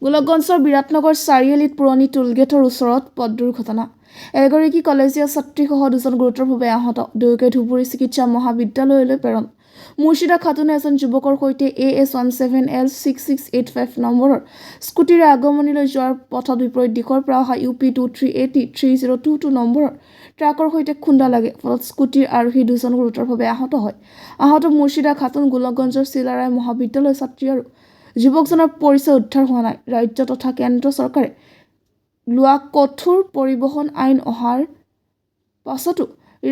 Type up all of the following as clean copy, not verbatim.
গোলকগঞ্জৰ বিৰাটনগৰ চাৰিআলিত পুৰণি টোলগেটৰ ওচৰত পথ দুৰ্ঘটনা। এগৰাকী কলেজীয়া ছাত্ৰীসহ দুজন গুৰুতৰভাৱে আহত। দুয়োকে ধুবুৰী চিকিৎসা মহাবিদ্যালয়লৈ প্ৰেৰণ। মুৰ্ছিদা খাতুনে এজন যুৱকৰ সৈতে AS17L6685 নম্বৰৰ স্কুটিৰে আগমনীলৈ যোৱাৰ পথত বিপৰীত দিশৰ পৰা অহা UP23803022 নম্বৰৰ ট্ৰাকৰ সৈতে খুন্দা লাগে। ফলত স্কুটিৰ আৰোহী দুজন গুৰুতৰভাৱে আহত হয়। আহত মুৰ্ছিদা খাতুন গোলকগঞ্জৰ চিলাৰায় মহাবিদ্যালয়ৰ ছাত্ৰী আৰু যুৱকজনৰ পৰিচয় উদ্ধাৰ হোৱা নাই। ৰাজ্য তথা কেন্দ্ৰ চৰকাৰে লোৱা কঠোৰ পৰিবহণ আইন অহাৰ পাছতো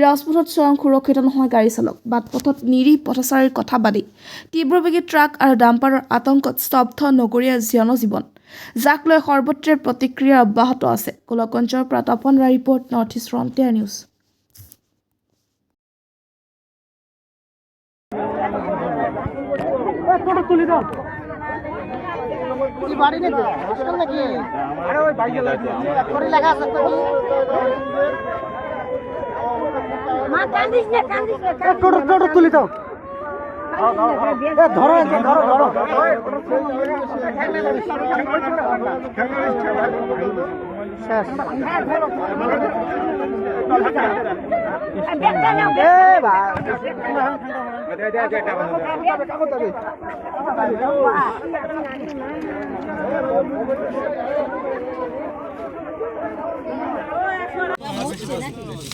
ৰাজপথত স্বয়ং সুৰক্ষিত নহয় গাড়ী চালক। বাটপথত নিৰীহ পথচাৰীৰ কথা বাদেই তীব্ৰবেগী ট্ৰাক আৰু ডাম্পাৰৰ আতংকত স্তব্ধ নগৰীয়া জনজীৱন, যাক লৈ সৰ্বত্ৰে প্ৰতিক্ৰিয়া অব্যাহত আছে। গোলকগঞ্জৰ পৰা তপন ৰায় ৰিপৰ্ট, নৰ্থ ইষ্ট ফ্ৰণ্টিয়াৰ নিউজ। বাড়ি নাকি হোস্টেল নাকি? আরে ওই বাইকে করে লেখা আছে তো মা কান্দিস না টোটো তুলি দাও। ধরো ধরো ধরো শেষ।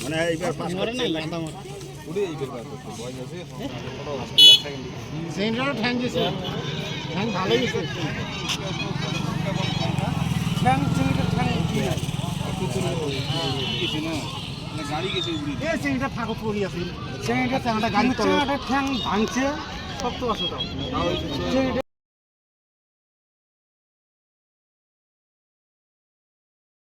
মানে এইবার পাস করে না লাম্বা মার উড়ে এইবার পাস করতে ভয় আছে সেন্টারে ঠ্যাং দিছে ঠ্যাং ভালোই আছে ঠ্যাং চিংড়ি ঠ্যাং কি না কিছু না মানে গাড়ি গেছে উড়ি এই চিংড়িটা ফাঁকত পড়ি আছে চিংড়িটা গাড়ি তলে ঠ্যাং ভাঙছে সব তো আছে তাও